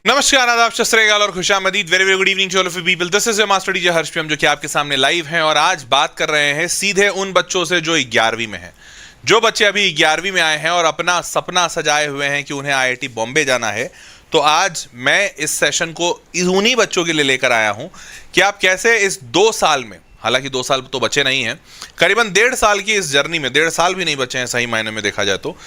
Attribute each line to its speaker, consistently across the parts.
Speaker 1: नमस्कार, आदाब, सत श्री अकाल और खुशामदीद। Very very good evening to all of you people. This is your master teacher Harsh P M, जो कि आपके सामने लाइव हैं और आज बात कर रहे हैं सीधे उन बच्चों से जो 11वीं में हैं। जो बच्चे अभी 11वीं में आए हैं और अपना सपना सजाए हुए हैं कि उन्हें आईआईटी बॉम्बे जाना है, तो आज मैं इस सेशन को उन्हीं बच्चों के लिए लेकर आया हूं कि आप कैसे इस 2 साल में, हालांकि 2 साल तो बचे नहीं हैं, करीबन 1.5 साल की इस जर्नी में, 1.5 साल भी नहीं बचे हैं सही मायने में देखा जाए तो,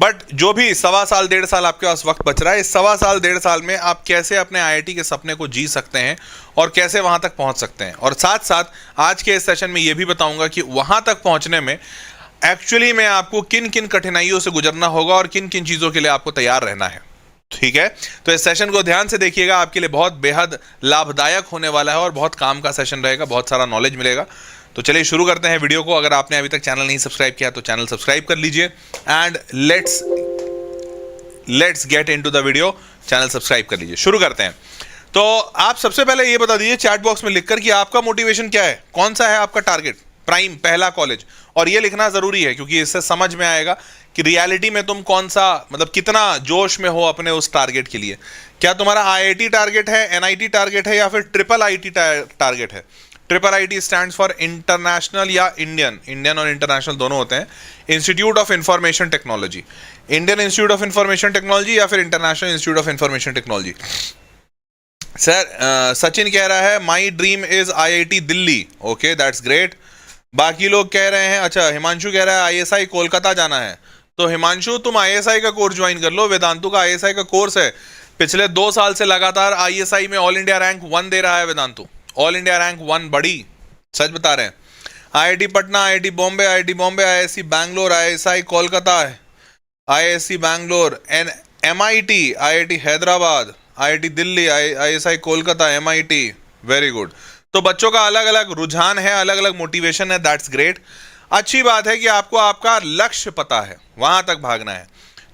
Speaker 1: बट जो भी 1.25 साल 1.5 साल आपके पास वक्त बच रहा है, इस 1.25 साल 1.5 साल में आप कैसे अपने आईआईटी के सपने को जी सकते हैं और कैसे वहां तक पहुंच सकते हैं। और साथ साथ आज के इस सेशन में यह भी बताऊंगा कि वहां तक पहुंचने में एक्चुअली में आपको किन किन कठिनाइयों से गुजरना होगा और किन किन चीजों के लिए आपको तैयार रहना है। ठीक है, तो इस सेशन को ध्यान से देखिएगा, आपके लिए बहुत बेहद लाभदायक होने वाला है और बहुत काम का सेशन रहेगा, बहुत सारा नॉलेज मिलेगा। तो चलिए शुरू करते हैं वीडियो को। अगर आपने अभी तक चैनल नहीं सब्सक्राइब किया तो चैनल सब्सक्राइब कर लीजिए and let's get into the video. Channel subscribe कर लीजिए, शुरू करते हैं। तो आप सबसे पहले ये बता दीजिए चैट बॉक्स में लिखकर कि आपका मोटिवेशन क्या है, कौन सा है आपका टारगेट, प्राइम, पहला कॉलेज। और ये लिखना जरूरी है क्योंकि इससे समझ में आएगा कि रियलिटी में तुम कौन सा, मतलब कितना जोश में हो अपने उस टारगेट के लिए। क्या तुम्हारा आईआईटी टारगेट है, एनआईटी टारगेट है या फिर ट्रिपल आईटी टारगेट है। Triple IT stands for international या इंडियन और इंटरनेशनल दोनों होते हैं, institute of information technology, Indian institute of information technology या फिर international institute of information technology. Sir Sachin कह रहा है my dream is IIT Delhi. Okay, that's great. बाकी लोग कह रहे हैं, अच्छा हिमांशु कह रहा है आईएसआई कोलकाता जाना है। तो हिमांशु तुम आईएसआई का कोर्स ज्वाइन कर लो, वेदांतु का आईएसआई का कोर्स है। पिछले 2 साल से लगातार आईएसआई में ऑल इंडिया रैंक 1 दे रहा है वेदांतु, ऑल इंडिया रैंक 1, बड़ी सच बता रहे हैं। IIT Patna, IIT Bombay, IIC Bangalore, ISI Kolkata, IIC Bangalore, MIT, IIT Hyderabad, IIT Delhi, ISI Kolkata, MIT. Very good. तो बच्चों का अलग अलग रुझान है, अलग अलग मोटिवेशन है, दैट्स ग्रेट। अच्छी बात है कि आपको आपका लक्ष्य पता है, वहां तक भागना है।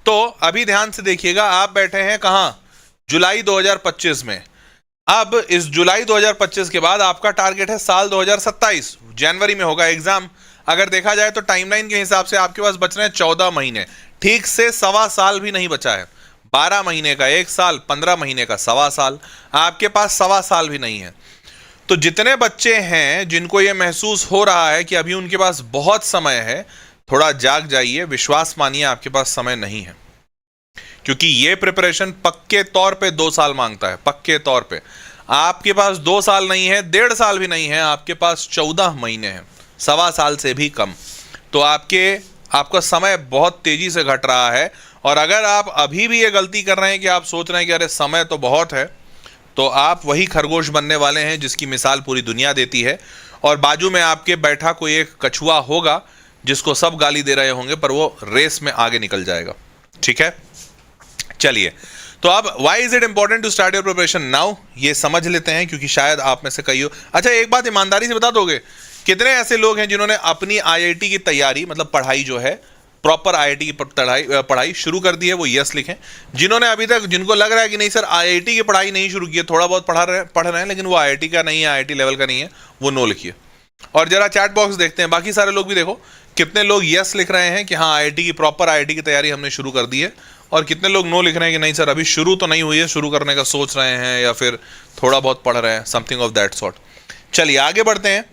Speaker 1: तो अभी ध्यान से देखिएगा, आप बैठे हैं कहां, जुलाई 2025 में। अब इस जुलाई 2025 के बाद आपका टारगेट है साल 2027, जनवरी में होगा एग्जाम। अगर देखा जाए तो टाइमलाइन के हिसाब से आपके पास बच रहे हैं 14 महीने, ठीक से 1.25 साल भी नहीं बचा है। 12 महीने का 1 साल, 15 महीने का 1.25 साल, आपके पास 1.25 साल भी नहीं है। तो जितने बच्चे हैं जिनको ये महसूस हो रहा है कि अभी उनके पास बहुत समय है, थोड़ा जाग जाइए, विश्वास मानिए आपके पास समय नहीं है, क्योंकि ये प्रिपरेशन पक्के तौर पे 2 साल मांगता है, पक्के तौर पे। आपके पास 2 साल नहीं है, 1.5 साल भी नहीं है, आपके पास 14 महीने हैं, 1.25 साल से भी कम। तो आपका समय बहुत तेजी से घट रहा है। और अगर आप अभी भी ये गलती कर रहे हैं कि आप सोच रहे हैं कि अरे समय तो बहुत है, तो आप वही खरगोश बनने वाले हैं जिसकी मिसाल पूरी दुनिया देती है। और बाजू में आपके बैठा कोई एक कछुआ होगा जिसको सब गाली दे रहे होंगे, पर वो रेस में आगे निकल जाएगा। ठीक है, चलिए। तो अब why is it important to start your preparation now, ये समझ लेते हैं, क्योंकि शायद आप में से कई हो। अच्छा, एक बात ईमानदारी से बता दोगे, कितने ऐसे लोग हैं जिन्होंने अपनी आईआईटी की तैयारी, मतलब पढ़ाई जो है, प्रॉपर आईआईटी की पढ़ाई शुरू कर दी है, वो यस लिखें। जिन्होंने अभी तक, जिनको लग रहा है कि नहीं सर आईआईटी की पढ़ाई नहीं शुरू की है, थोड़ा बहुत पढ़ रहे हैं लेकिन वो आईआईटी का नहीं है, आईआईटी लेवल का नहीं है, वो नो लिखिए। और जरा चैट बॉक्स देखते हैं, बाकी सारे लोग भी देखो कितने लोग यस लिख रहे हैं कि हाँ आईआईटी की, प्रॉपर आईआईटी की तैयारी हमने शुरू कर दी है, और कितने लोग नो लिख रहे हैं कि नहीं सर अभी शुरू तो नहीं हुई है, शुरू करने का सोच रहे हैं या फिर थोड़ा बहुत पढ़ रहे हैं, समथिंग ऑफ दैट सॉर्ट। चलिए आगे बढ़ते हैं।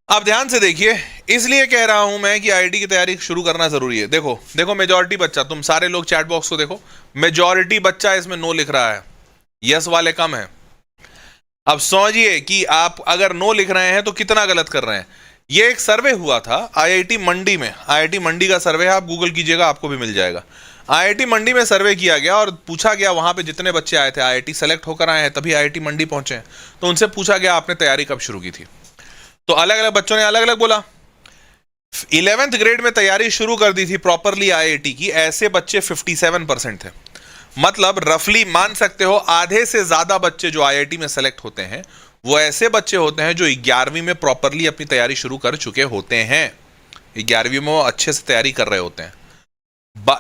Speaker 1: अब ध्यान से देखिए, इसलिए कह रहा हूं मैं कि आईआईटी की तैयारी शुरू करना जरूरी है। देखो मेजॉरिटी बच्चा, तुम सारे लोग चैट बॉक्स को देखो, मेजॉरिटी बच्चा इसमें नो लिख रहा है, यस वाले कम है। अब समझिए कि आप अगर नो लिख रहे हैं तो कितना गलत कर रहे हैं। ये एक सर्वे हुआ था आईआईटी मंडी में, आईआईटी मंडी का सर्वे है, आप गूगल कीजिएगा आपको भी मिल जाएगा। आईआईटी मंडी में सर्वे किया गया और पूछा गया, वहां पे जितने बच्चे आए थे, आईआईटी सेलेक्ट होकर आए हैं तभी आईआईटी मंडी पहुंचे हैं, तो उनसे पूछा गया आपने तैयारी कब शुरू की थी। तो अलग अलग बच्चों ने अलग अलग बोला। 11th ग्रेड में तैयारी शुरू कर दी थी प्रॉपरली आईआईटी की, ऐसे बच्चे 57% थे। मतलब रफली मान सकते हो आधे से ज्यादा बच्चे जो आईआईटी में सेलेक्ट होते हैं वो ऐसे बच्चे होते हैं जो 11वीं में प्रॉपरली अपनी तैयारी शुरू कर चुके होते हैं, 11वीं में वो अच्छे से तैयारी कर रहे होते हैं।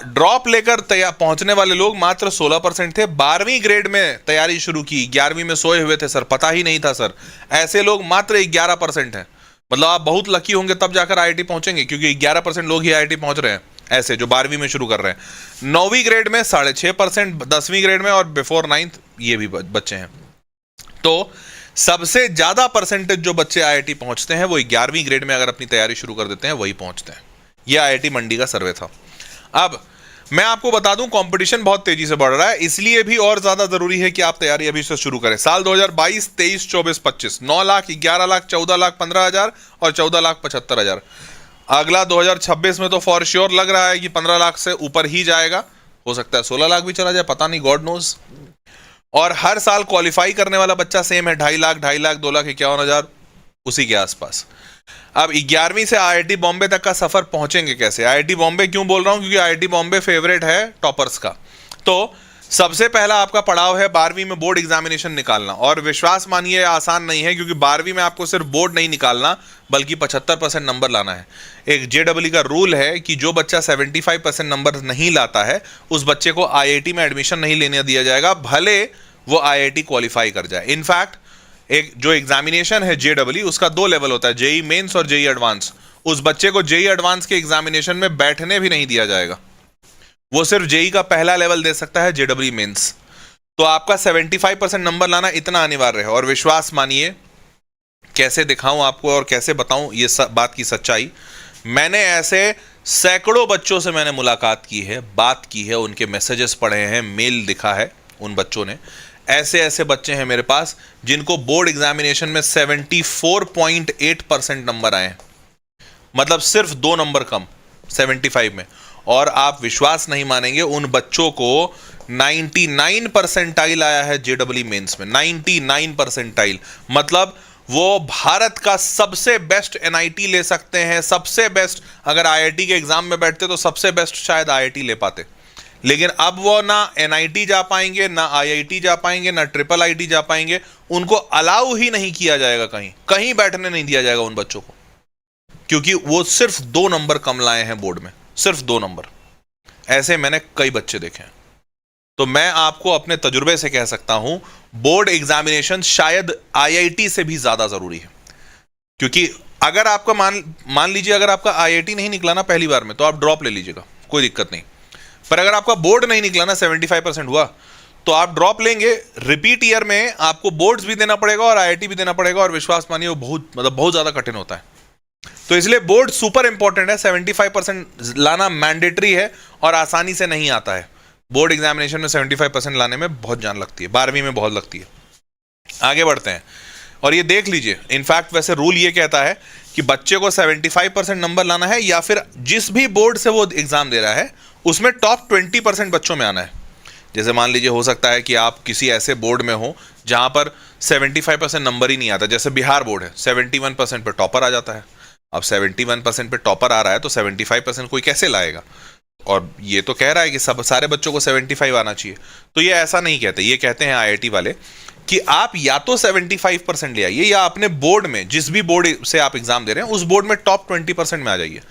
Speaker 1: ड्रॉप लेकर पहुंचने वाले लोग मात्र 16% थे। 12वीं ग्रेड में तैयारी शुरू की, 11वीं में सोए हुए थे सर, पता ही नहीं था सर, ऐसे लोग मात्र 11% हैं। मतलब आप बहुत लकी होंगे तब जाकर आईआईटी पहुंचेंगे, क्योंकि 11% लोग ही आईआईटी पहुंच रहे हैं, ऐसे जो 12वीं में शुरू कर रहे हैं। 9वीं ग्रेड में 6.5%, 10वीं ग्रेड में और बिफोर 9th ये भी बच्चे हैं। तो सबसे ज्यादा परसेंटेज जो बच्चे आईआईटी पहुंचते हैं वो 11वीं ग्रेड में अगर अपनी तैयारी शुरू कर देते हैं वही पहुंचते हैं। ये आईआईटी मंडी का सर्वे था। अब मैं आपको बता दूं कंपटीशन बहुत तेजी से बढ़ रहा है, इसलिए भी और ज्यादा जरूरी है कि आप तैयारी अभी से शुरू करें। साल 2022, 23, 24, 25 9 लाख, 11 लाख, 14 लाख 15,000 और 14 लाख 75,000। अगला 2026 में तो फॉर श्योर लग रहा है कि 15 लाख से ऊपर ही जाएगा, हो सकता है 16 लाख भी चला जाए, पता नहीं, गॉड नोज। और हर साल क्वालिफाई करने वाला बच्चा सेम है, 2.5 लाख, 2.5 लाख, 2,51,000 उसी के आसपास। अब 11वीं से आईआईटी बॉम्बे तक का सफर पहुंचेंगे कैसे? आईआईटी बॉम्बे क्यों बोल रहा हूं? क्योंकि आईआईटी बॉम्बे फेवरेट है टॉपर्स का। तो सबसे पहला आपका पड़ाव है 12वीं में बोर्ड एग्जामिनेशन निकालना, और विश्वास मानिए आसान नहीं है, क्योंकि 12वीं में आपको सिर्फ बोर्ड नहीं निकालना बल्कि 75% नंबर लाना है। एक जेडब्ल्यू का रूल है कि जो बच्चा 75% नंबर नहीं लाता है उस बच्चे को आईआईटी में एडमिशन नहीं लेने दिया जाएगा, भले वो आईआईटी क्वालिफाई कर जाए। इनफैक्ट एक जो एग्जामिनेशन है जेडब्ल्यू, उसका 2 लेवल होता है, जेई मेंस और जेई एडवांस। उस बच्चे को जेई एडवांस के एग्जामिनेशन में बैठने भी नहीं दिया जाएगा, वो सिर्फ जेई का पहला लेवल दे सकता है, जेडब्ल्यू मेंस। तो आपका 75% नंबर लाना इतना अनिवार्य है। और विश्वास मानिए, कैसे दिखाऊं आपको और कैसे बताऊं ये बात की सच्चाई, मैंने ऐसे सैकड़ों बच्चों से मैंने मुलाकात की है, बात की है, उनके मैसेजेस पढ़े हैं, मेल दिखा है उन बच्चों ने। ऐसे ऐसे बच्चे हैं मेरे पास जिनको बोर्ड एग्जामिनेशन में 74.8% नंबर आए हैं, मतलब सिर्फ 2 नंबर कम 75 में। और आप विश्वास नहीं मानेंगे, उन बच्चों को 99 परसेंटाइल आया है जेडब्ल्यू मेंस में, 99 परसेंटाइल। मतलब वो भारत का सबसे बेस्ट एनआईटी ले सकते हैं, सबसे बेस्ट। अगर आईआईटी के एग्जाम में बैठते तो सबसे बेस्ट शायद आईआईटी ले पाते, लेकिन अब वो ना एनआईटी जा पाएंगे, ना आईआईटी जा पाएंगे, ना ट्रिपल आईटी जा पाएंगे। उनको अलाउ ही नहीं किया जाएगा, कहीं बैठने नहीं दिया जाएगा उन बच्चों को, क्योंकि वो सिर्फ 2 नंबर कम लाए हैं बोर्ड में, सिर्फ 2 नंबर। ऐसे मैंने कई बच्चे देखे हैं। तो मैं आपको अपने तजुर्बे से कह सकता हूं, बोर्ड एग्जामिनेशन शायद आईआईटी से भी ज्यादा जरूरी है। क्योंकि अगर आपका मान लीजिए अगर आपका आईआईटी नहीं निकला ना पहली बार में, तो आप ड्रॉप ले लीजिएगा, कोई दिक्कत नहीं। पर अगर आपका बोर्ड नहीं निकला ना, 75% हुआ, तो आप ड्रॉप लेंगे। रिपीट ईयर में आपको बोर्ड्स भी देना पड़ेगा और आईआईटी भी देना पड़ेगा, और विश्वास मानिए वो बहुत ज्यादा कठिन होता है। तो इसलिए बोर्ड सुपर इंपॉर्टेंट है। 75% लाना मैंडेटरी है और आसानी से नहीं आता है। बोर्ड एग्जामिनेशन में 75% लाने में बहुत जान लगती है, 12वीं में बहुत लगती है। आगे बढ़ते हैं और ये देख लीजिए, इनफैक्ट वैसे रूल ये कहता है कि बच्चे को 75% नंबर लाना है, या फिर जिस भी बोर्ड से वो एग्जाम दे रहा है उसमें टॉप 20% बच्चों में आना है। जैसे मान लीजिए हो सकता है कि आप किसी ऐसे बोर्ड में हो जहां पर 75% नंबर ही नहीं आता, जैसे बिहार बोर्ड है, 71% पे टॉपर आ जाता है। अब 71% पे टॉपर आ रहा है तो 75% कोई कैसे लाएगा? और ये तो कह रहा है कि सारे बच्चों को 75 आना चाहिए। तो ये ऐसा नहीं कहते, ये कहते हैं आईआईटी वाले कि आप या तो 75% ले आइए, या अपने बोर्ड में जिस भी बोर्ड से आप एग्जाम दे रहे हैं उस बोर्ड में टॉप 20% में आ जाइए।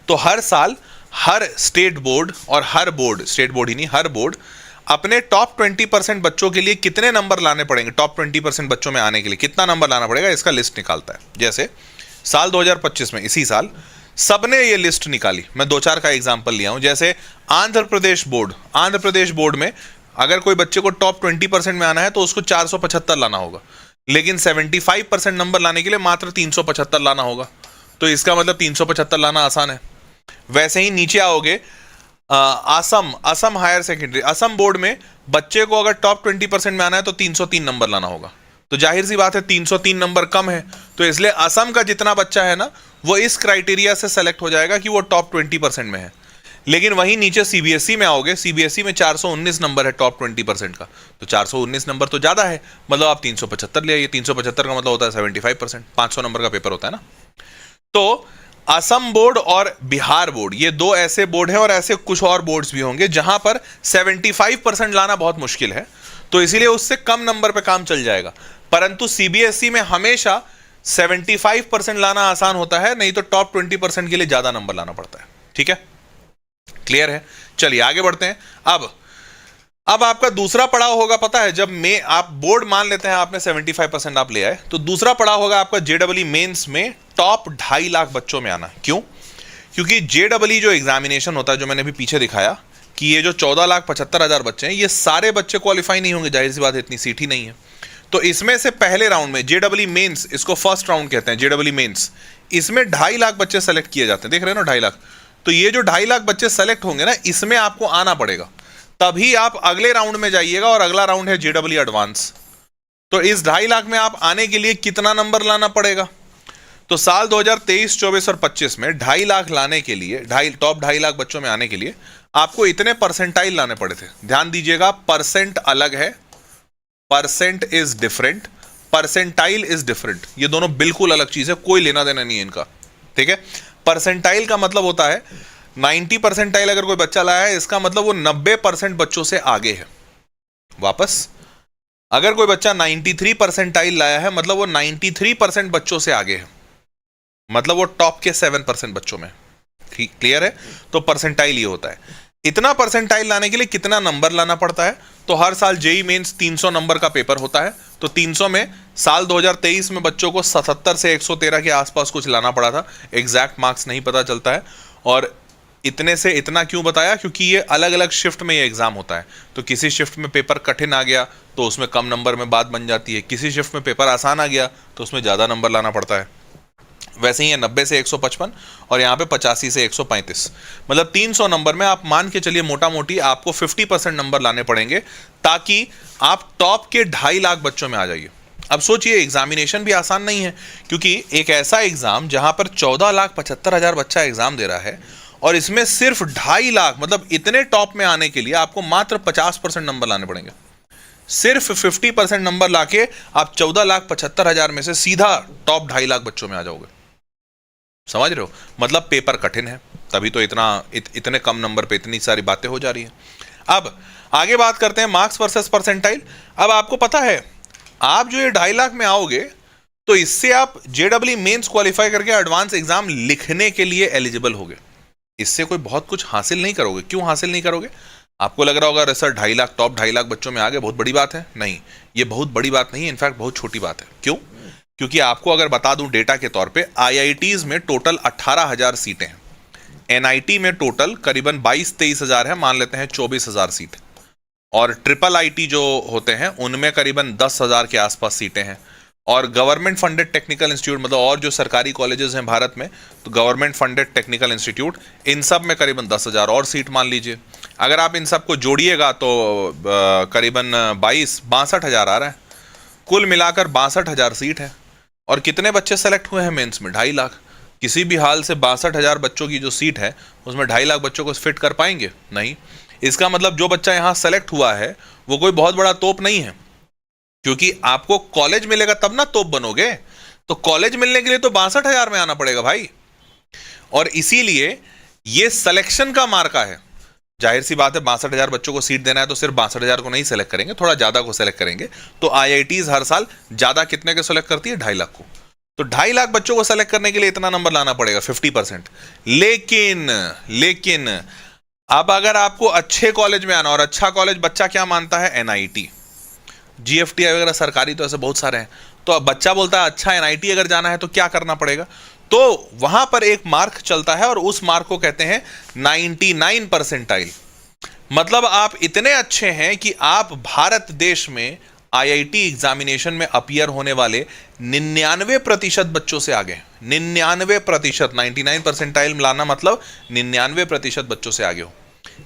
Speaker 1: तो हर साल हर स्टेट बोर्ड, और हर बोर्ड, स्टेट बोर्ड ही नहीं, हर बोर्ड अपने टॉप 20% बच्चों के लिए कितने नंबर लाने पड़ेंगे, टॉप 20% बच्चों में आने के लिए कितना नंबर लाना पड़ेगा, इसका लिस्ट निकालता है। जैसे साल 2025 में, इसी साल, सबने ये लिस्ट निकाली। मैं 2-4 का एग्जांपल लिया हूं। जैसे आंध्र प्रदेश बोर्ड में अगर कोई बच्चे को टॉप 20% में आना है तो उसको 475 लाना होगा, लेकिन 75% नंबर लाने के लिए मात्र 375 लाना होगा। तो इसका मतलब 375 लाना आसान है। वैसे ही नीचे आओगे, Assam higher secondary, Assam board में बच्चे को अगर टॉप 20% में आना है तो 303 नंबर लाना होगा। तो जाहिर सी बात है 303 नंबर कम है, तो इसलिए असम का जितना बच्चा है ना, वो इस क्राइटेरिया से सेलेक्ट हो जाएगा कि वो टॉप 20% में है। लेकिन वहीं नीचे सीबीएसई में आओगे, सीबीएसई में 419 नंबर है टॉप 20% का, तो 419 नंबर तो ज्यादा है, मतलब आप 375 ले आइए। 375 का मतलब होता है 75%, 500 नंबर का पेपर होता है ना। तो असम बोर्ड और बिहार बोर्ड, ये 2 ऐसे बोर्ड हैं, और ऐसे कुछ और बोर्ड्स भी होंगे जहां पर 75% लाना बहुत मुश्किल है, तो इसीलिए उससे कम नंबर पे काम चल जाएगा। परंतु सीबीएसई में हमेशा 75% लाना आसान होता है, नहीं तो टॉप 20% के लिए ज्यादा नंबर लाना पड़ता है। ठीक है, क्लियर है? चलिए आगे बढ़ते हैं। अब आपका दूसरा पड़ाव होगा, पता है, जब आप बोर्ड मान लेते हैं आपने 75% आप ले आए, तो दूसरा पड़ाव होगा आपका जेडब्ल्यू मेंस में टॉप 2.5 लाख बच्चों में आना। क्यों? क्योंकि जेडबलई जो एग्जामिनेशन होता है, जो मैंने अभी पीछे दिखाया कि ये जो 14,75,000 बच्चे हैं, ये सारे बच्चे क्वालिफाई नहीं होंगे, जाहिर सी बात है, इतनी सीट ही नहीं है। तो इसमें से पहले राउंड में जेडबलई मेंस, इसको फर्स्ट राउंड कहते हैं, जेडबलई मेंस, इसमें 2.5 लाख बच्चे सेलेक्ट किए जाते हैं, देख रहे हैं ना 2.5 लाख। तो ये जो 2.5 लाख बच्चे सेलेक्ट होंगे ना, इसमें आपको आना पड़ेगा, तभी आप अगले राउंड में जाइएगा, और अगला राउंड है जेडबलई एडवांस। तो इस 2.5 लाख में आप आने के लिए कितना नंबर लाना पड़ेगा? तो साल 2023, 24 और 25 में 2.5 लाख लाने के लिए, टॉप 2.5 लाख बच्चों में आने के लिए आपको इतने परसेंटाइल लाने पड़े थे। ध्यान दीजिएगा, परसेंट अलग है, percent is different, percentile is different, ये दोनों बिल्कुल अलग चीज है, कोई लेना देना नहीं है इनका, ठीक है। परसेंटाइल का मतलब होता है 90 परसेंटाइल अगर कोई बच्चा लाया है, इसका मतलब वो 90% बच्चों से आगे है। वापस, अगर कोई बच्चा 93 परसेंटाइल लाया है, मतलब वो 93% बच्चों से आगे है, मतलब वो टॉप के 7% बच्चों में। ठीक, क्लियर है? तो परसेंटाइल ये होता है। इतना परसेंटाइल लाने के लिए कितना नंबर लाना पड़ता है? तो हर साल जेई मेंस 300 नंबर का पेपर होता है, तो 300 में साल 2023 में बच्चों को 77 से 113 के आसपास कुछ लाना पड़ा था, एग्जैक्ट मार्क्स नहीं पता चलता है। और इतने से इतना क्यों बताया? क्योंकि ये अलग अलग शिफ्ट में ये एग्जाम होता है, तो किसी शिफ्ट में पेपर कठिन आ गया तो उसमें कम नंबर में बात बन जाती है, किसी शिफ्ट में पेपर आसान आ गया तो उसमें ज़्यादा नंबर लाना पड़ता है। वैसे ही है 90 से 155 और यहाँ पे 85 से 135, मतलब 300 नंबर में आप मान के चलिए मोटा मोटी आपको 50% नंबर लाने पड़ेंगे, ताकि आप टॉप के 2.5 लाख बच्चों में आ जाइए। अब सोचिए, एग्जामिनेशन भी आसान नहीं है, क्योंकि एक ऐसा एग्जाम जहां पर 14,75,000 बच्चा एग्जाम दे रहा है, और इसमें सिर्फ 2.5 लाख, मतलब इतने टॉप में आने के लिए आपको मात्र 50% नंबर लाने पड़ेंगे। सिर्फ 50% नंबर लाके आप 14,75,000 में से सीधा टॉप 2.5 लाख बच्चों में आ जाओगे। समझ रहे हो? मतलब पेपर कठिन है, तभी तो इतने कम नंबर पे इतनी सारी बातें हो जा रही हैं। अब आगे बात करते हैं मार्क्स वर्सेस परसेंटाइल। अब आपको पता है, आप जो ये 2.5 लाख में आओगे, तो इससे आप जेडबलई मेंस क्वालिफाई करके एडवांस एग्जाम लिखने के लिए एलिजिबल होगे। इससे कोई बहुत कुछ हासिल नहीं करोगे। क्यों हासिल नहीं करोगे? आपको लग रहा होगा सर 2.5 लाख, टॉप 2.5 लाख बच्चों में आ गए, बहुत बड़ी बात है। नहीं, ये बहुत बड़ी बात नहीं है, इनफैक्ट बहुत छोटी बात है। क्यों? क्योंकि आपको अगर बता दूं डेटा के तौर पे, आईआईटीज में टोटल 18,000 सीटें हैं, एनआईटी में टोटल करीबन 22-23 हज़ार है, मान लेते हैं 24,000 सीट, और ट्रिपल आईटी जो होते हैं उनमें करीबन 10,000 के आसपास सीटें हैं, और गवर्नमेंट फंडेड टेक्निकल इंस्टीट्यूट, मतलब और जो सरकारी कॉलेजेस हैं भारत में, तो गवर्नमेंट फंडेड टेक्निकल इंस्टीट्यूट, इन सब में करीबन 10,000 और सीट मान लीजिए। अगर आप इन सबको जोड़िएगा तो करीबन 62-63 आ रहा है, कुल मिलाकर 62,000 सीट है। और कितने बच्चे सेलेक्ट हुए हैं मेंस में? 2.5 लाख। किसी भी हाल से 62,000 बच्चों की जो सीट है उसमें 2.5 लाख बच्चों को फिट कर पाएंगे? नहीं। इसका मतलब जो बच्चा यहाँ सेलेक्ट हुआ है वो कोई बहुत बड़ा तोप नहीं है, क्योंकि आपको कॉलेज मिलेगा तब ना तोप बनोगे। तो कॉलेज मिलने के लिए तो 62,000 में आना पड़ेगा भाई, और इसीलिए ये सिलेक्शन का मार्का है। जाहिर सी बात है, 62,000 बच्चों को सीट देना है तो सिर्फ 62,000 को नहीं सेलेक्ट करेंगे, थोड़ा ज्यादा को सेलेक्ट करेंगे। तो आईआईटीज हर साल ज्यादा कितने के सेलेक्ट करती है? 2.5 लाख को। तो 2.5 लाख बच्चों को सेलेक्ट करने के लिए इतना नंबर लाना पड़ेगा, 50%। लेकिन अब अगर आपको अच्छे कॉलेज में आना, और अच्छा कॉलेज बच्चा क्या मानता है? एनआईटी, जीएफटीआई वगैरह सरकारी तो ऐसे बहुत सारे हैं। तो अब बच्चा बोलता है अच्छा एनआईटी अगर जाना है तो क्या करना पड़ेगा? तो वहां पर एक मार्क चलता है, और उस मार्क को कहते हैं 99 परसेंटाइल। मतलब आप इतने अच्छे हैं कि आप भारत देश में आईआईटी एग्जामिनेशन में अपीयर होने वाले 99% बच्चों से आगे। 99%, 99 परसेंटाइल लाना मतलब 99% बच्चों से आगे हो।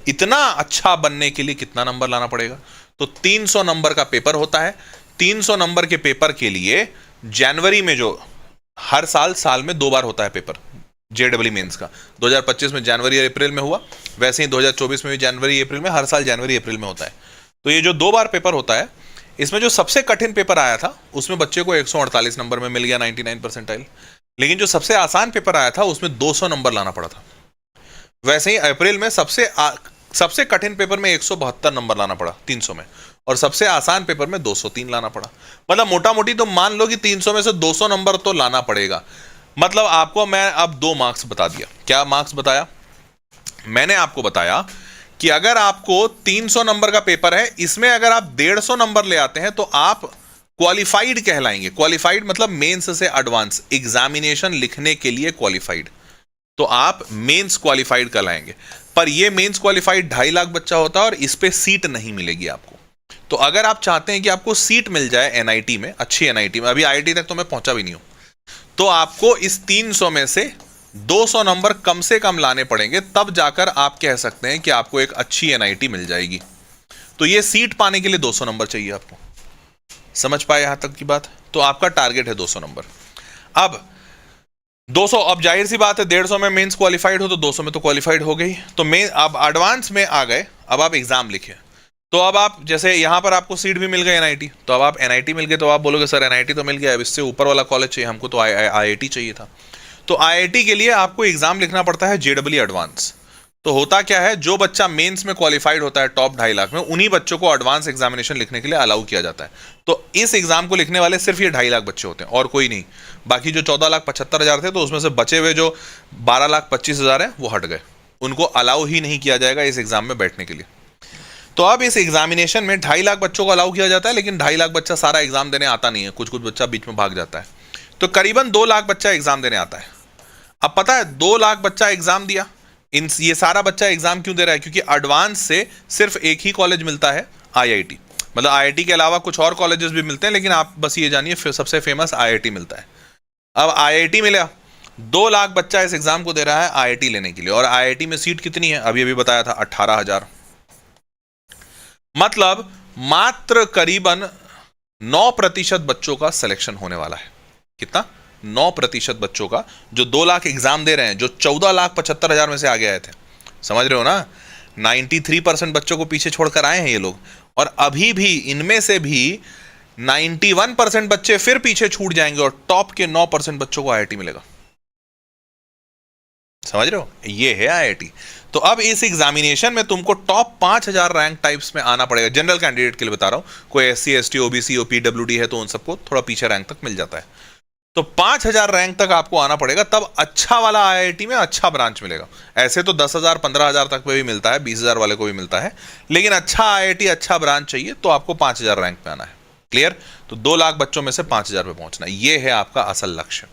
Speaker 1: इतना अच्छा बनने के लिए कितना नंबर लाना पड़ेगा? तो 300 नंबर का पेपर होता है। 300 नंबर के पेपर के लिए जनवरी में, जो हर साल में 2 बार होता है पेपर जेडबलई मेंस का, 2025 में जनवरी और अप्रैल में हुआ, वैसे ही 2024 में भी जनवरी अप्रैल में, हर साल जनवरी अप्रैल में होता है। तो ये जो 2 बार पेपर होता है, इसमें जो सबसे कठिन पेपर आया था उसमें बच्चे को 148 नंबर में मिल गया, 99 परसेंटाइल। लेकिन जो सबसे आसान पेपर आया था उसमें 200 नंबर लाना पड़ा था। वैसे ही अप्रैल में सबसे कठिन पेपर में 172 नंबर लाना पड़ा 300 में, और सबसे आसान पेपर में 203 लाना पड़ा। मतलब मोटा मोटी तो मान लो कि 300 में से 200 नंबर तो लाना पड़ेगा। मतलब आपको मैं अब 2 मार्क्स बता दिया। क्या मार्क्स बताया? मैंने आपको बताया कि अगर आपको 300 नंबर का पेपर है, इसमें अगर आप 150 नंबर ले आते हैं तो आप क्वालिफाइड कहलाएंगे। क्वालिफाइड मतलब मेंस से एडवांस एग्जामिनेशन लिखने के लिए क्वालिफाइड। तो आप मेंस क्वालिफाइड कहलाएंगे। पर ये मेंस क्वालिफाइड 2.5 लाख बच्चा होता है और इस पे सीट नहीं मिलेगी आपको। तो अगर आप चाहते हैं कि आपको सीट मिल जाए एनआईटी में, अच्छी एनआईटी में, अभी आईआईटी तक तो मैं पहुंचा भी नहीं हूं, तो आपको इस 300 में से 200 नंबर कम से कम लाने पड़ेंगे, तब जाकर आप कह सकते हैं कि आपको एक अच्छी एनआईटी मिल जाएगी। तो ये सीट पाने के लिए 200 नंबर चाहिए आपको। समझ पाए यहां तक की बात? तो आपका टारगेट है 200 नंबर। अब 200, अब जाहिर सी बात है 150 में मेंस क्वालिफाइड हो तो 200 में तो क्वालिफाइड हो गई। तो अब एडवांस में आ गए, अब आप एग्जाम लिखे। तो अब आप जैसे यहां पर आपको सीट भी मिल गई एनआईटी, तो अब आप एनआईटी मिल गए तो आप बोलोगे सर एनआईटी तो मिल गया, अब इससे ऊपर वाला कॉलेज चाहिए हमको, तो आईआईटी चाहिए था। तो आईआईटी के लिए आपको एग्जाम लिखना पड़ता है जेडब्ल्यू एडवांस। तो होता क्या है, जो बच्चा मेंस में क्वालिफाइड होता है टॉप 2.5 लाख में, उन्हीं बच्चों को एडवांस एग्जामिनेशन लिखने के लिए अलाउ किया जाता है। तो इस एग्जाम को लिखने वाले सिर्फ ये 2.5 लाख बच्चे होते हैं और कोई नहीं। बाकी जो 14,75,000 थे, तो उसमें से बचे हुए जो 12,25,000 हैं वो हट गए, उनको अलाउ ही नहीं किया जाएगा इस एग्जाम में बैठने के लिए। तो अब इस एग्जामिनेशन में 2.5 लाख बच्चों को अलाउ किया जाता है, लेकिन 2.5 लाख बच्चा सारा एग्जाम देने आता नहीं है, कुछ कुछ बच्चा बीच में भाग जाता है। तो करीबन 2 लाख बच्चा एग्जाम देने आता है। अब पता है 2 लाख बच्चा एग्जाम दिया, ये सारा बच्चा एग्जाम क्यों दे रहा है? क्योंकि एडवांस से सिर्फ एक ही कॉलेज मिलता है, आईआईटी। मतलब आईआईटी के अलावा कुछ और कॉलेजेस भी मिलते हैं, लेकिन आप बस ये जानिए सबसे फेमस आईआईटी मिलता है। अब आईआईटी मिला, 2 लाख बच्चा इस एग्जाम को दे रहा है आईआईटी लेने के लिए। और आईआईटी में सीट कितनी है? अभी बताया था 18,000। मतलब मात्र करीबन 9% बच्चों का सिलेक्शन होने वाला है। कितना? 9% बच्चों का, जो 2 लाख एग्जाम दे रहे हैं, जो 14,75,000 में से आगे आए थे। समझ रहे हो ना? 93% बच्चों को पीछे छोड़कर आए हैं ये लोग, और अभी भी इनमें से भी 91% बच्चे फिर पीछे छूट जाएंगे और टॉप के 9% बच्चों को आईआईटी मिलेगा। समझ रहे हो? ये है आईआईटी। तो अब इस एग्जामिनेशन में तुमको टॉप 5,000 रैंक टाइप्स में आना पड़ेगा। जनरल कैंडिडेट के लिए बता रहा हूं, कोई एससी एसटी ओबीसी और पीडब्ल्यूडी है तो उन सबको थोड़ा पीछे रैंक तक मिल जाता है। तो 5,000 रैंक तक आपको आना पड़ेगा, तब अच्छा वाला आईआईटी में अच्छा ब्रांच मिलेगा। ऐसे तो 10,000 15,000 तक में भी मिलता है, 20,000 वाले को भी मिलता है, लेकिन अच्छा आईआईटी अच्छा ब्रांच चाहिए तो आपको 5,000 रैंक पे आना है। क्लियर? तो 2 लाख बच्चों में से 5,000 पे पहुंचना, ये है आपका असल लक्ष्य।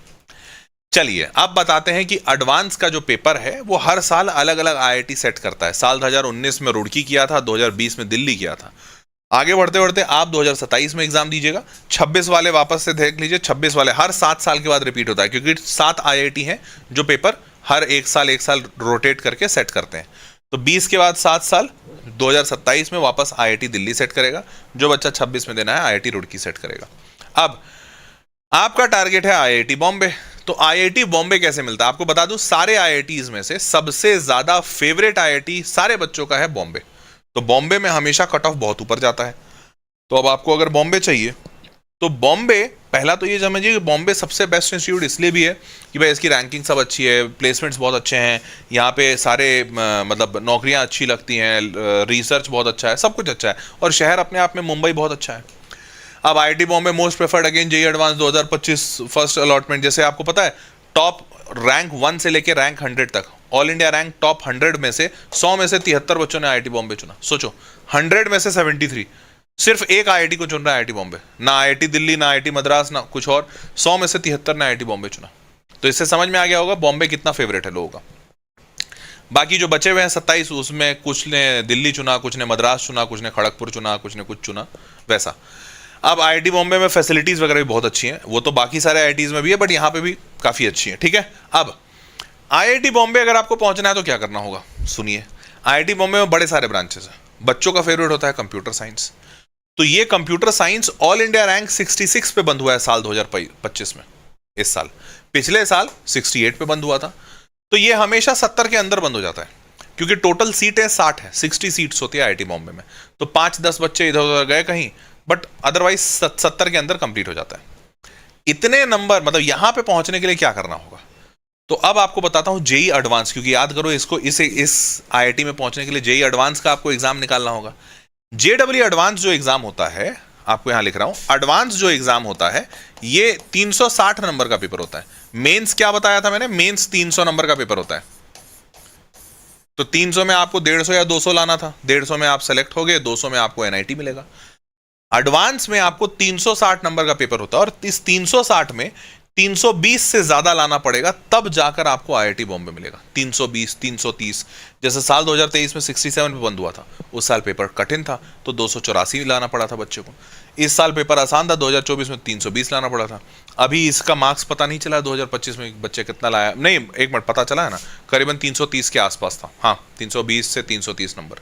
Speaker 1: चलिए अब बताते हैं कि एडवांस का जो पेपर है वो हर साल अलग अलग आईआईटी सेट करता है। साल 2019 में रुड़की किया था, 2020 में दिल्ली किया था। आगे बढ़ते बढ़ते आप 2027 में एग्जाम दीजिएगा। 26 वाले वापस से देख लीजिए, 26 वाले हर 7 साल के बाद रिपीट होता है, क्योंकि 7 आईआईटी हैं जो पेपर हर एक साल रोटेट करके सेट करते हैं। तो 20 के बाद 7 साल, 2027 में वापस आईआईटी दिल्ली सेट करेगा। जो बच्चा 26 में देना है आईआईटी रुड़की सेट करेगा। अब आपका टारगेट है आईआईटी बॉम्बे। तो आईआईटी बॉम्बे कैसे मिलता है? आपको बता दूं, सारे आईआईटीज में से सबसे ज्यादा फेवरेट आईआईटी सारे बच्चों का है बॉम्बे। तो बॉम्बे में हमेशा कट ऑफ बहुत ऊपर जाता है। तो अब आपको अगर बॉम्बे चाहिए तो बॉम्बे, पहला तो ये समझिए कि बॉम्बे सबसे बेस्ट इंस्टीट्यूट इसलिए भी है कि भाई इसकी रैंकिंग सब अच्छी है, प्लेसमेंट्स बहुत अच्छे हैं, यहाँ पे सारे मतलब नौकरियाँ अच्छी लगती हैं, रिसर्च बहुत अच्छा है, सब कुछ अच्छा है, और शहर अपने आप में मुंबई बहुत अच्छा है। अब IIT Bombay most preferred again JEE advance 2025 first allotment. जैसे आपको पता है टॉप रैंक 1 से लेकर रैंक 100 तक, ऑल इंडिया रैंक टॉप 100 में से 100 में से 73 बच्चों ने आईआईटी बॉम्बे चुना। सोचो, 100 में से 73, सिर्फ एक आईआईटी को चुन रहा है आईआईटी बॉम्बे, ना आईआईटी दिल्ली, ना आईआईटी मद्रास, ना कुछ और। 100 में से 73 ने आईआईटी बॉम्बे चुना। तो इससे समझ में आ गया होगा बॉम्बे कितना फेवरेट है लोगों का। बाकी जो बचे हुए हैं 27, उसमें कुछ ने दिल्ली चुना, कुछ ने मद्रास चुना, कुछ ने खड़गपुर चुना, कुछ ने कुछ चुना, वैसा। अब आईआईटी बॉम्बे में फैसिलिटीज वगैरह भी बहुत अच्छी हैं, वो तो बाकी सारे आईआईटीज में भी है, बट यहाँ पे भी काफी अच्छी है। ठीक है, अब आईआईटी बॉम्बे अगर आपको पहुंचना है तो क्या करना होगा, सुनिए। आईआईटी बॉम्बे में बड़े सारे ब्रांचेस हैं। बच्चों का फेवरेट होता है कंप्यूटर साइंस। तो ये computer science all India rank 66 पे बंद हुआ है साल 2025 में। इस साल, पिछले साल 68 पे बंद हुआ था। तो ये हमेशा 70 के अंदर बंद हो जाता है, क्योंकि टोटल सीटें 60 है, 60 सीट्स होती है आईआईटी बॉम्बे में। तो 5-10 बच्चे इधर उधर गए कहीं, बट अदरवाइज 70 के अंदर कंप्लीट हो जाता है। इतने नंबर, मतलब यहां पे पहुंचने के लिए क्या करना होगा? तो अब आपको बताता हूं जेईई एडवांस, क्योंकि याद करो इसको, इस आईआईटी में पहुंचने के लिए जेईई एडवांस का आपको एग्जाम निकालना होगा। जेडब्ल्यू एडवांस जो एग्जाम होता है, आपको यहां लिख रहा हूं, एडवांस जो एग्जाम होता है ये 360 नंबर का पेपर होता है। मेंस क्या बताया था मैंने? मेंस 300 नंबर का पेपर होता है। तो 300 में आपको 150 या 200 लाना था, 150 में आप सेलेक्ट हो गए, 200 में आपको एनआईटी मिलेगा। एडवांस में आपको 360 नंबर का पेपर होता है, और इस 360 में 320 से ज्यादा लाना पड़ेगा, तब जाकर आपको आईआईटी बॉम्बे मिलेगा। 320, 330, जैसे साल 2023 में 67 पे बंद हुआ था, उस साल पेपर कठिन था तो 284 लाना पड़ा था बच्चे को। इस साल पेपर आसान था, 2024 में 320 लाना पड़ा था। अभी इसका मार्क्स पता नहीं चला 2025 में बच्चे कितना लाया, नहीं एक मिनट, पता चला है ना, करीबन 330 के आसपास था। हाँ, 320 से 330 नंबर,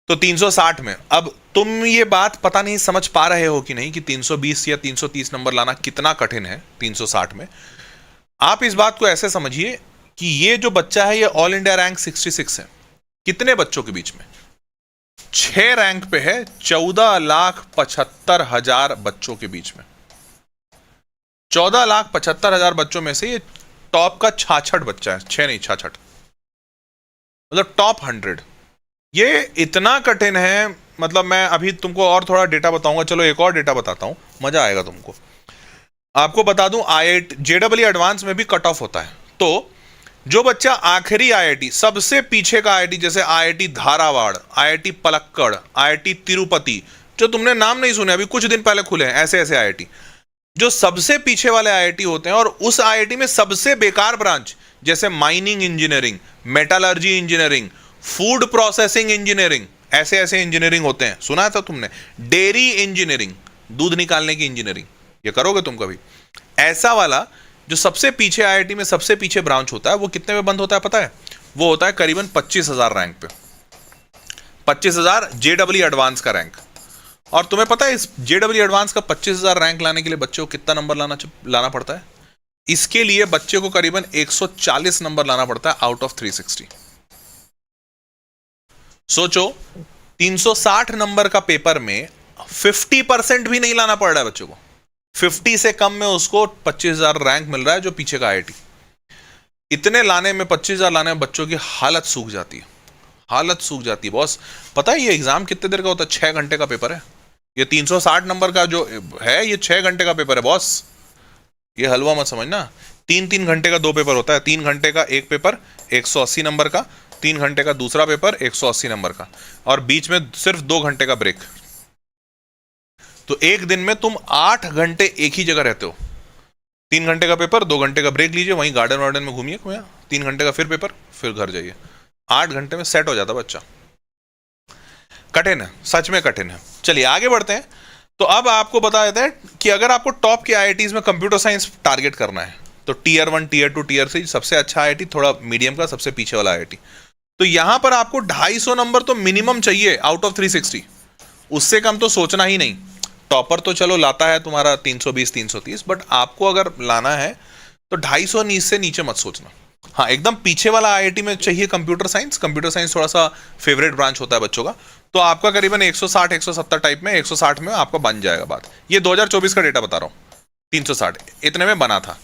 Speaker 1: तो 360 में। अब तुम ये बात पता नहीं समझ पा रहे हो कि नहीं कि 320 या 330 नंबर लाना कितना कठिन है 360 में। आप इस बात को ऐसे समझिए कि ये जो बच्चा है ये ऑल इंडिया रैंक 66 है। कितने बच्चों के बीच में? 6 रैंक पे है, 14,75,000 बच्चों के बीच में। 14,75,000 बच्चों में से ये टॉप का 66 बच्चा है, 6 नहीं 66, मतलब टॉप 100। ये इतना कठिन है, मतलब मैं अभी तुमको और थोड़ा डेटा बताऊंगा। चलो एक और डेटा बताता हूं, मजा आएगा तुमको। आपको बता दूं, आईआईटी जेडब्ल्यू एडवांस में भी कट ऑफ होता है। तो जो बच्चा आखिरी आईआईटी, सबसे पीछे का आईआईटी, जैसे IIT Dharwad, IIT Palakkad, IIT Tirupati, जो तुमने नाम नहीं सुने, अभी कुछ दिन पहले खुले हैं, ऐसे ऐसे आईआईटी, जो सबसे पीछे वाले आईआईटी होते हैं, और उस आईआईटी में सबसे बेकार ब्रांच, जैसे mining engineering, metallurgy engineering, food processing engineering, ऐसे ऐसे इंजीनियरिंग होते हैं, सुना था तुमने? डेयरी इंजीनियरिंग, दूध निकालने की इंजीनियरिंग, ये करोगे तुम कभी? ऐसा वाला जो सबसे पीछे आईआईटी में सबसे पीछे ब्रांच होता है, वो कितने में बंद होता है पता है? वो होता है करीबन 25,000 रैंक पे। 25,000 जेडब्ल्यू एडवांस का रैंक। और तुम्हें पता है इस जेडब्ल्यू एडवांस का 25,000 रैंक लाने के लिए बच्चे को कितना नंबर लाना पड़ता है? इसके लिए बच्चे को करीबन 140 नंबर लाना पड़ता है आउट ऑफ 360। सोचो, 360 नंबर का पेपर में 50% भी नहीं लाना पड़ रहा है बच्चों को। 50 से कम में उसको 25,000 रैंक मिल रहा है, जो पीछे का आईआईटी। इतने लाने में, 25,000 लाने में बच्चों की हालत सूख जाती है, हालत सूख जाती है बॉस। पता है ये एग्जाम कितने देर का होता है? 6 घंटे का पेपर है। ये 360 नंबर का जो है, ये 6 घंटे का पेपर है बॉस। ये हलवा मत समझना। 3-3 घंटे का 2 पेपर होता है। 3 घंटे का एक पेपर 180 नंबर का, 3 घंटे का दूसरा पेपर 180 नंबर का, और बीच में सिर्फ 2 घंटे का ब्रेक। तो एक दिन में तुम 8 घंटे एक ही जगह रहते हो। 3 घंटे का पेपर, 2 घंटे का ब्रेक लीजिए, वहीं गार्डन वार्डन में घूमिए, 3 घंटे का फिर पेपर, फिर घर जाइए। 8 घंटे में सेट हो जाता बच्चा। कठिन है, सच में कठिन है। चलिए आगे बढ़ते हैं। तो अब आपको बता देते हैं कि अगर आपको टॉप के आईआईटीज में कंप्यूटर साइंस टारगेट करना है, तो टीयर 1, टीयर 2, टीयर 3 सबसे अच्छा आईआईटी, थोड़ा मीडियम का सबसे पीछे वाला आईआईटी। तो यहां पर आपको 250 नंबर तो मिनिमम चाहिए आउट ऑफ 360। उससे कम तो सोचना ही नहीं। टॉपर तो चलो लाता है तुम्हारा 320, 330, बट आपको अगर लाना है तो 250 से नीचे मत सोचना। हाँ, एकदम पीछे वाला आईआईटी में चाहिए कंप्यूटर साइंस। कंप्यूटर साइंस थोड़ा सा फेवरेट ब्रांच होता है बच्चों का, तो आपका करीबन 160, 170 टाइप में, 160 में आपका बन जाएगा बात। ये 2024 का डेटा बता रहा हूँ, 360 इतने में बना था।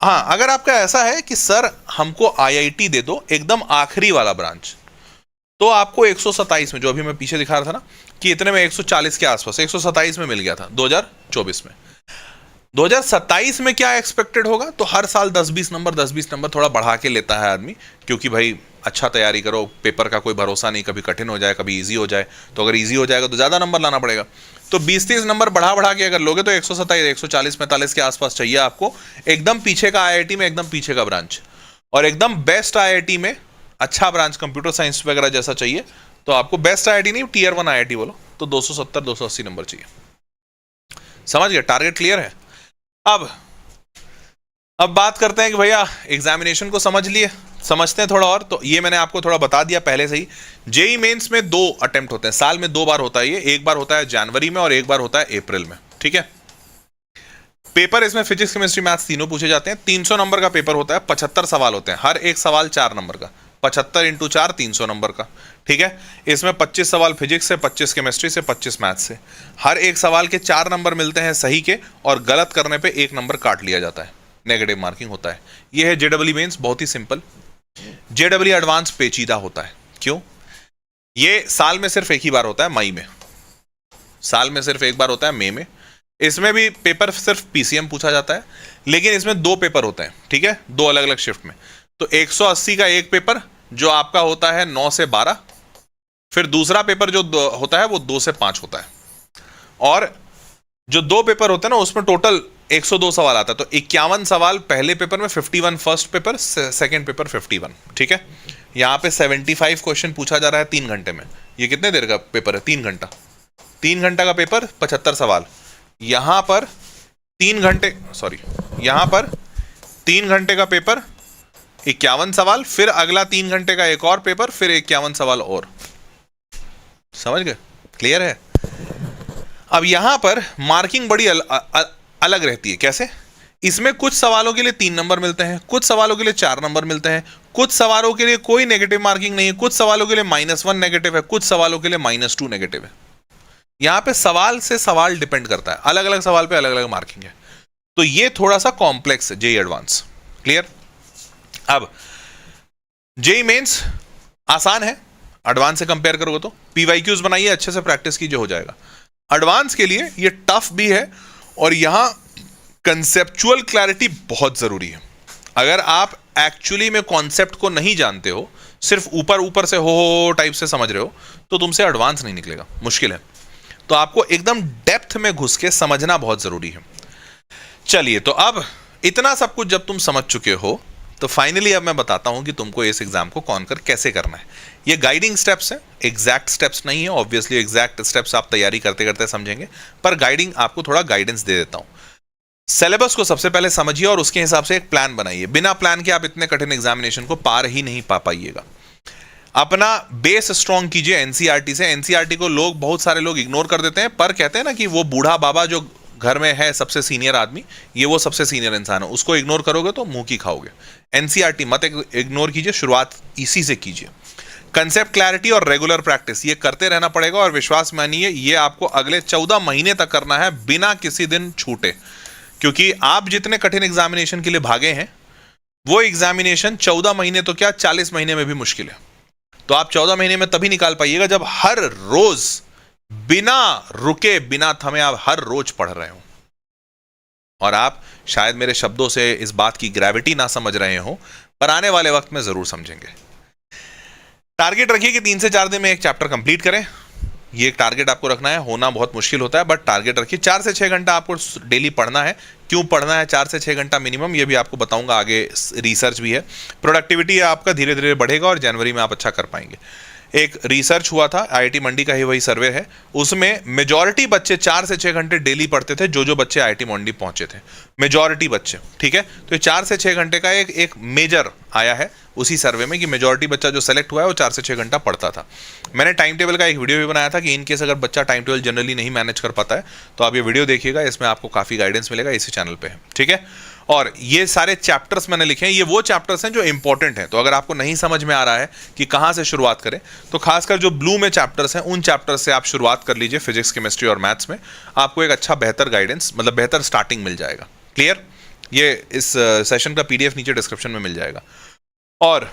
Speaker 1: हाँ, अगर आपका ऐसा है कि सर हमको आईआईटी दे दो एकदम आखिरी वाला ब्रांच, तो आपको 127 में, जो अभी मैं पीछे दिखा रहा था ना कि इतने में 140 के आसपास, 127 में मिल गया था 2024 में। 2027 में क्या एक्सपेक्टेड होगा? तो हर साल 10-20 नंबर, 10-20 नंबर थोड़ा बढ़ा के लेता है आदमी, क्योंकि भाई अच्छा तैयारी करो, पेपर का कोई भरोसा नहीं, कभी कठिन हो जाए, कभी इजी हो जाए। तो अगर इजी हो जाएगा तो ज़्यादा नंबर लाना पड़ेगा। तो 20-30 नंबर बढ़ा के अगर लोगे तो 127, 140-45 के आसपास चाहिए आपको। एकदम पीछे का आईआईटी में, एकदम पीछे का ब्रांच, और एकदम बेस्ट आईआईटी में अच्छा ब्रांच कंप्यूटर साइंस वगैरह जैसा चाहिए, तो आपको बेस्ट आईआईटी नहीं, टीयर 1 आईआईटी बोलो, तो 270-280 नंबर चाहिए। समझ गए? टारगेट क्लियर है। अब बात करते हैं कि भैया एग्जामिनेशन को समझते हैं थोड़ा और। तो ये मैंने आपको थोड़ा बता दिया पहले से ही। जेई मेंस में 2 अटेम्प्ट होते हैं, साल में 2 बार होता है ये। एक बार होता है जनवरी में और एक बार होता है अप्रैल में, ठीक है। पेपर इसमें फिजिक्स, केमिस्ट्री, मैथ्स तीनों पूछे जाते हैं। 300 नंबर का पेपर होता है, 75 सवाल होते हैं, हर एक सवाल 4 नंबर का, 75 × 4 300 नंबर का, ठीक है। इसमें 25 सवाल फिजिक्स से, 25 केमिस्ट्री से, 25 मैथ्स से। हर एक सवाल के 4 नंबर मिलते हैं सही के, और गलत करने पे 1 नंबर काट लिया जाता है, नेगेटिव मार्किंग होता है। ये है जेडब्ल्यू मेंस, बहुत ही सिंपल। जेडब्ल्यू एडवांस पेचीदा होता है। क्यों? ये साल में सिर्फ एक ही बार होता है, मई में। साल में सिर्फ एक बार होता है, मई में। इसमें भी पेपर सिर्फ पीसीएम पूछा जाता है, लेकिन इसमें 2 पेपर होते हैं, ठीक है, 2 अलग अलग शिफ्ट में। तो 180 का एक पेपर जो आपका होता है 9 से 12, फिर दूसरा पेपर जो होता है वो 2 से 5 होता है। और जो 2 पेपर होते हैं ना, उसमें टोटल 102 सवाल आता है, तो 51 सवाल पहले पेपर में, 51 फर्स्ट पेपर, सेकंड पेपर 51, ठीक है। यहाँ पे 75 क्वेश्चन पूछा जा रहा है 3 घंटे में। ये कितने देर का पेपर है? 3 घंटा। 3 घंटा का पेपर, 75 सवाल। यहाँ पर 3 घंटे, सॉरी, यहाँ पर 3 घंटे का पेपर, 51 सवाल, फिर अगला 3 घंटे का एक और पेपर, फिर 51 सवाल और। समझ गए? क्लियर है? अब यहां पर मार्किंग बड़ी अलग रहती है। कैसे? इसमें कुछ सवालों के लिए 3 नंबर मिलते हैं, कुछ सवालों के लिए 4 नंबर मिलते हैं, कुछ सवालों के लिए कोई नेगेटिव मार्किंग नहीं है, कुछ सवालों के लिए -1 नेगेटिव है, कुछ सवालों के लिए -2 नेगेटिव है। यहां पे सवाल से सवाल डिपेंड करता है, अलग अलग सवाल पे अलग अलग मार्किंग है। तो ये थोड़ा सा कॉम्प्लेक्स है जेईई एडवांस। क्लियर? अब जेईई मेंस आसान है, एडवांस से कंपेयर करोगे तो। पीवाईक्यूज बनाइए, अच्छे से प्रैक्टिस कीजिए, हो जाएगा। एडवांस के लिए ये टफ भी है, और यहां कंसेप्चुअल क्लैरिटी बहुत जरूरी है। अगर आप एक्चुअली में कॉन्सेप्ट को नहीं जानते हो, सिर्फ ऊपर ऊपर से हो टाइप से समझ रहे हो, तो तुमसे एडवांस नहीं निकलेगा, मुश्किल है। तो आपको एकदम डेप्थ में घुस के समझना बहुत जरूरी है। चलिए, तो अब इतना सब कुछ जब तुम समझ चुके हो, तो फाइनली अब मैं बताता हूं कि तुमको इस एग्जाम को कॉन्कर कैसे करना है। ये गाइडिंग स्टेप्स हैं, एग्जैक्ट स्टेप्स नहीं है। ऑब्वियसली एग्जैक्ट स्टेप्स आप तैयारी करते करते समझेंगे, पर गाइडिंग आपको थोड़ा गाइडेंस दे देता हूं। सिलेबस को सबसे पहले समझिए और उसके हिसाब से एक प्लान बनाइए। बिना प्लान के आप इतने कठिन एग्जामिनेशन को पार ही नहीं पा पाइएगा। अपना बेस स्ट्रॉन्ग कीजिए एनसीईआरटी से। एनसीईआरटी को लोग, बहुत सारे लोग इग्नोर कर देते हैं, पर कहते हैं ना कि वो बूढ़ा बाबा जो घर में है सबसे सीनियर आदमी, ये वो सबसे सीनियर इंसान है, उसको इग्नोर करोगे तो मुंह की खाओगे। एनसीईआरटी मत इग्नोर कीजिए, शुरुआत इसी से कीजिए। कंसेप्ट क्लैरिटी और रेगुलर प्रैक्टिस ये करते रहना पड़ेगा, और विश्वास मानिए ये आपको अगले 14 महीने तक करना है बिना किसी दिन छूटे। क्योंकि आप जितने कठिन एग्जामिनेशन के लिए भागे हैं, वो एग्जामिनेशन 14 महीने तो क्या 40 महीने में भी मुश्किल है। तो आप 14 महीने में तभी निकाल पाइएगा जब हर रोज बिना रुके, बिना थमे आप हर रोज पढ़ रहे हो। और आप शायद मेरे शब्दों से इस बात की ग्रेविटी ना समझ रहे हो, पर आने वाले वक्त में जरूर समझेंगे। टारगेट रखिए कि 3 से 4 दिन में एक चैप्टर कंप्लीट करें। ये एक टारगेट आपको रखना है, होना बहुत मुश्किल होता है, बट टारगेट रखिए। 4 से 6 घंटा आपको डेली पढ़ना है। क्यों पढ़ना है 4 से 6 घंटा मिनिमम, ये भी आपको बताऊंगा आगे, रिसर्च भी है। प्रोडक्टिविटी आपका धीरे धीरे बढ़ेगा और जनवरी में आप अच्छा कर पाएंगे। एक रिसर्च हुआ था, आईआईटी मंडी का ही वही सर्वे है, उसमें मेजॉरिटी बच्चे 4 से 6 घंटे डेली पढ़ते थे, जो बच्चे आईआईटी मंडी पहुंचे थे, मेजॉरिटी बच्चे। ठीक है, तो 4 से 6 घंटे का एक मेजर आया है उसी सर्वे में कि मेजॉरिटी बच्चा जो सेलेक्ट हुआ है वो 4 से 6 घंटा पढ़ता था। मैंने टाइम टेबल का एक वीडियो भी बनाया था कि इन केस अगर बच्चा टाइम टेबल जनरली नहीं मैनेज कर पाता है तो आप ये वीडियो देखिएगा, इसमें आपको काफ़ी गाइडेंस मिलेगा, इसी चैनल पे है। ठीक है, और ये सारे चैप्टर्स मैंने लिखे हैं, ये वो चैप्टर्स हैं जो इंपॉर्टेंट हैं। तो अगर आपको नहीं समझ में आ रहा है कि कहाँ से शुरुआत करें, तो खासकर जो ब्लू में चैप्टर्स हैं उन चैप्टर्स से आप शुरुआत कर लीजिए। फिजिक्स, केमिस्ट्री और मैथ्स में आपको एक अच्छा बेहतर गाइडेंस, मतलब बेहतर स्टार्टिंग मिल जाएगा। क्लियर? ये इस सेशन का पीडीएफ नीचे डिस्क्रिप्शन में मिल जाएगा। और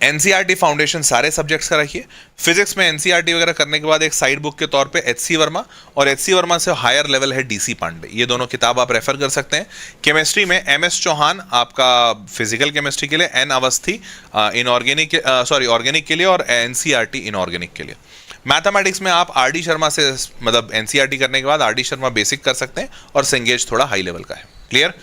Speaker 1: एनसीईआरटी फाउंडेशन सारे सब्जेक्ट्स का रखिए। फिजिक्स में एनसीईआरटी वगैरह करने के बाद एक साइड बुक के तौर पे एचसी वर्मा, और एचसी वर्मा से हायर लेवल है डीसी पांडे, ये दोनों किताब आप रेफर कर सकते हैं। केमिस्ट्री में एमएस चौहान आपका फिजिकल केमिस्ट्री के लिए, एन अवस्थी इनऑर्गेनिक ऑर्गेनिक के लिए, और एनसीईआरटी इनऑर्गेनिक के लिए। मैथमेटिक्स में आप आरडी शर्मा से, मतलब एनसीईआरटी करने के बाद आरडी शर्मा बेसिक कर सकते हैं, और सेंगेज थोड़ा हाई लेवल का है। क्लियर?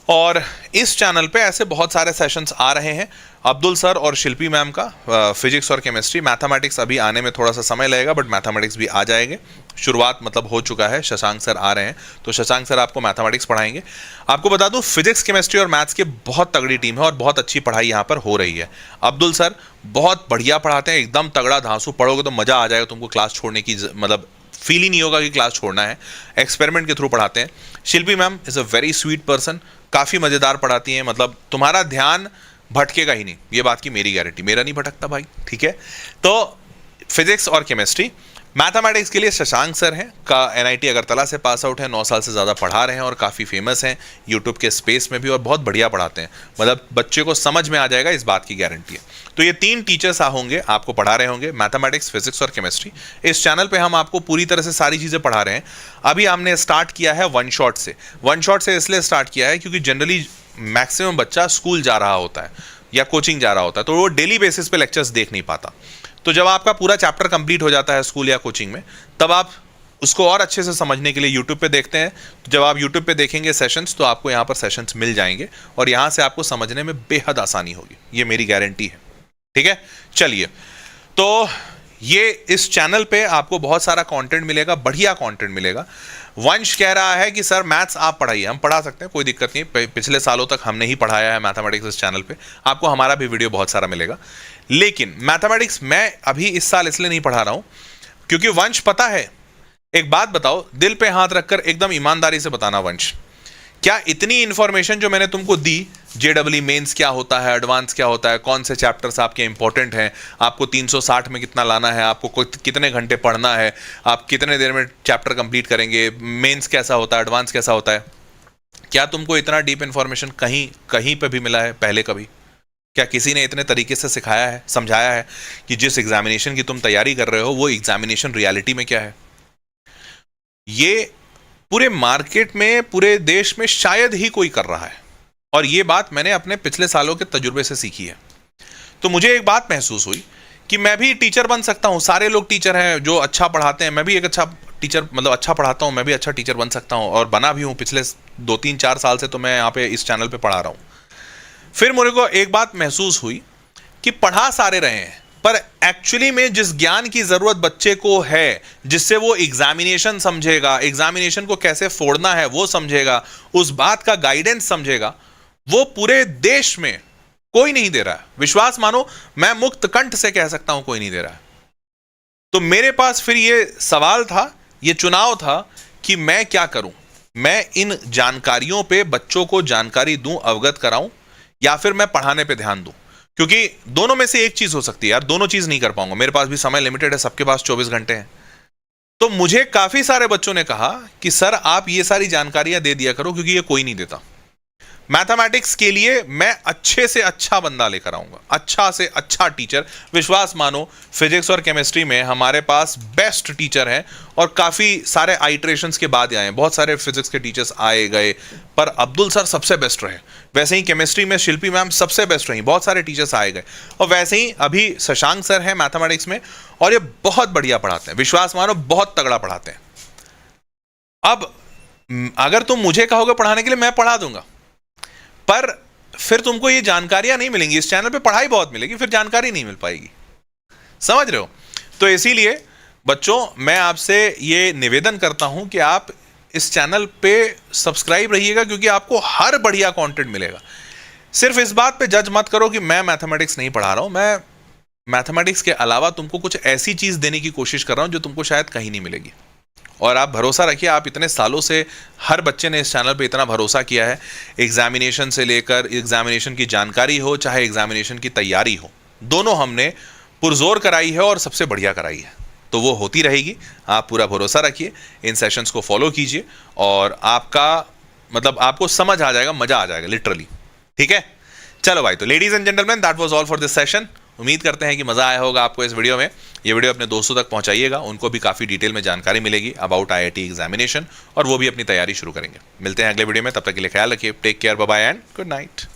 Speaker 1: और इस चैनल पे ऐसे बहुत सारे सेशंस आ रहे हैं, अब्दुल सर और शिल्पी मैम का फिजिक्स और केमिस्ट्री। मैथमेटिक्स अभी आने में थोड़ा सा समय लगेगा, बट मैथमेटिक्स भी आ जाएंगे, शुरुआत मतलब हो चुका है। शशांक सर आ रहे हैं, तो शशांक सर आपको मैथमेटिक्स पढ़ाएंगे। आपको बता दूं, फिजिक्स, केमिस्ट्री और मैथ्स की बहुत तगड़ी टीम है और बहुत अच्छी पढ़ाई यहाँ पर हो रही है। अब्दुल सर बहुत बढ़िया पढ़ाते हैं, एकदम तगड़ा धांसू, पढ़ोगे तो मज़ा आ जाएगा तुमको, क्लास छोड़ने की मतलब फील ही नहीं होगा कि क्लास छोड़ना है। एक्सपेरिमेंट के थ्रू पढ़ाते हैं। Shilpi ma'am is a very sweet person, काफ़ी मज़ेदार पढ़ाती हैं, मतलब तुम्हारा ध्यान भटकेगा ही नहीं, ये बात की मेरी गारंटी। मेरा नहीं भटकता भाई, ठीक है। तो फिजिक्स और केमिस्ट्री। मैथमेटिक्स के लिए शशांक सर हैं, का एनआईटी अगरतला से पास आउट है, 9 साल से ज़्यादा पढ़ा रहे हैं और काफ़ी फेमस हैं यूट्यूब के स्पेस में भी, और बहुत बढ़िया पढ़ाते हैं, मतलब बच्चे को समझ में आ जाएगा, इस बात की गारंटी है। तो ये 3 टीचर्स होंगे, आपको पढ़ा रहे होंगे मैथमेटिक्स, फिजिक्स और केमिस्ट्री। इस चैनल पे हम आपको पूरी तरह से सारी चीज़ें पढ़ा रहे हैं। अभी हमने स्टार्ट किया है वन शॉट से। वन शॉट से इसलिए स्टार्ट किया है क्योंकि जनरली मैक्सिमम बच्चा स्कूल जा रहा होता है या कोचिंग जा रहा होता है, तो वो डेली बेसिस पे लेक्चर्स देख नहीं पाता। तो जब आपका पूरा चैप्टर कंप्लीट हो जाता है स्कूल या कोचिंग में, तब आप उसको और अच्छे से समझने के लिए यूट्यूब पे देखते हैं। तो जब आप यूट्यूब पे देखेंगे सेशंस, तो आपको यहाँ पर सेशंस मिल जाएंगे और यहाँ से आपको समझने में बेहद आसानी होगी, ये मेरी गारंटी है। ठीक है, चलिए, तो ये इस चैनल पे आपको बहुत सारा कंटेंट मिलेगा, बढ़िया कंटेंट मिलेगा। वंश कह रहा है कि सर मैथ्स आप पढ़ाइए। हम पढ़ा सकते हैं, कोई दिक्कत नहीं। पिछले सालों तक हमने ही पढ़ाया है मैथमेटिक्स इस चैनल पे, आपको हमारा भी वीडियो बहुत सारा मिलेगा। लेकिन मैथमेटिक्स मैं अभी इस साल इसलिए नहीं पढ़ा रहा हूं क्योंकि वंश, पता है, एक बात बताओ, दिल पे हाथ रखकर एकदम ईमानदारी से बताना वंश, क्या इतनी इंफॉर्मेशन जो मैंने तुमको दी, जेडब्ल्यू मेंस क्या होता है, एडवांस क्या होता है, कौन से चैप्टर्स आपके इंपॉर्टेंट हैं, आपको 360 में कितना लाना है, आपको कितने घंटे पढ़ना है, आप कितने देर में चैप्टर कंप्लीट करेंगे, मेंस कैसा होता है, एडवांस कैसा होता है, क्या तुमको इतना डीप इंफॉर्मेशन कहीं कहीं पे भी मिला है पहले कभी? क्या किसी ने इतने तरीके से सिखाया है, समझाया है कि जिस एग्जामिनेशन की तुम तैयारी कर रहे हो वो एग्जामिनेशन रियलिटी में क्या है? ये पूरे मार्केट में, पूरे देश में शायद ही कोई कर रहा है, और ये बात मैंने अपने पिछले सालों के तजुर्बे से सीखी है। तो मुझे एक बात महसूस हुई कि मैं भी टीचर बन सकता हूँ। सारे लोग टीचर हैं जो अच्छा पढ़ाते हैं, मैं भी एक अच्छा टीचर, मतलब अच्छा पढ़ाता हूँ, मैं भी अच्छा टीचर बन सकता हूँ, और बना भी हूँ। पिछले 2-3-4 साल से तो मैं यहाँ पे इस चैनल पे पढ़ा रहा हूँ। फिर मुझे को एक बात महसूस हुई कि पढ़ा सारे रहे हैं, पर एक्चुअली में जिस ज्ञान की जरूरत बच्चे को है, जिससे वो एग्जामिनेशन समझेगा, एग्जामिनेशन को कैसे फोड़ना है वो समझेगा, उस बात का गाइडेंस समझेगा, वो पूरे देश में कोई नहीं दे रहा है। विश्वास मानो, मैं मुक्त कंठ से कह सकता हूं कोई नहीं दे रहा है। तो मेरे पास फिर ये सवाल था, ये चुनाव था कि मैं क्या करूं। मैं इन जानकारियों पे बच्चों को जानकारी दूं, अवगत कराऊं, या फिर मैं पढ़ाने पे ध्यान दूं। क्योंकि दोनों में से एक चीज हो सकती है यार, दोनों चीज नहीं कर पाऊंगा, मेरे पास भी समय लिमिटेड है, सबके पास 24 घंटे हैं। तो मुझे काफी सारे बच्चों ने कहा कि सर आप ये सारी जानकारियां दे दिया करो, क्योंकि ये कोई नहीं देता। मैथमेटिक्स के लिए मैं अच्छे से अच्छा बंदा लेकर आऊंगा, अच्छा से अच्छा टीचर। विश्वास मानो, फिजिक्स और केमिस्ट्री में हमारे पास बेस्ट टीचर हैं, और काफ़ी सारे आइट्रेशंस के बाद आए हैं। बहुत सारे फिजिक्स के टीचर्स आए गए, पर अब्दुल सर सबसे बेस्ट रहे। वैसे ही केमिस्ट्री में शिल्पी मैम सबसे बेस्ट रही, बहुत सारे टीचर्स आए गए। और वैसे ही अभी शशांक सर हैं मैथमेटिक्स में, और ये बहुत बढ़िया पढ़ाते हैं। विश्वास मानो, बहुत तगड़ा पढ़ाते हैं। अब अगर तुम मुझे कहोगे पढ़ाने के लिए, मैं पढ़ा दूंगा, पर फिर तुमको ये जानकारियां नहीं मिलेंगी। इस चैनल पे पढ़ाई बहुत मिलेगी, फिर जानकारी नहीं मिल पाएगी। समझ रहे हो? तो इसीलिए बच्चों, मैं आपसे ये निवेदन करता हूं कि आप इस चैनल पे सब्सक्राइब रहिएगा, क्योंकि आपको हर बढ़िया कंटेंट मिलेगा। सिर्फ इस बात पे जज मत करो कि मैं मैथमेटिक्स नहीं पढ़ा रहा हूं। मैं मैथमेटिक्स के अलावा तुमको कुछ ऐसी चीज देने की कोशिश कर रहा हूं जो तुमको शायद कहीं नहीं मिलेगी। और आप भरोसा रखिए, आप इतने सालों से, हर बच्चे ने इस चैनल पे इतना भरोसा किया है, एग्जामिनेशन से लेकर एग्जामिनेशन की जानकारी हो, चाहे एग्जामिनेशन की तैयारी हो, दोनों हमने पुरजोर कराई है और सबसे बढ़िया कराई है। तो वो होती रहेगी। आप पूरा भरोसा रखिए, इन सेशंस को फॉलो कीजिए, और आपका मतलब आपको समझ आ जाएगा, मजा आ जाएगा लिटरली। ठीक है, चलो भाई, तो ladies and gentleman, that was all for this session. उम्मीद करते हैं कि मजा आया होगा आपको इस वीडियो में। ये वीडियो अपने दोस्तों तक पहुंचाइएगा, उनको भी काफी डिटेल में जानकारी मिलेगी अबाउट आईआईटी एग्जामिनेशन, और वो भी अपनी तैयारी शुरू करेंगे। मिलते हैं अगले वीडियो में, तब तक के लिए ख्याल रखिए। Take care, bye bye and good night.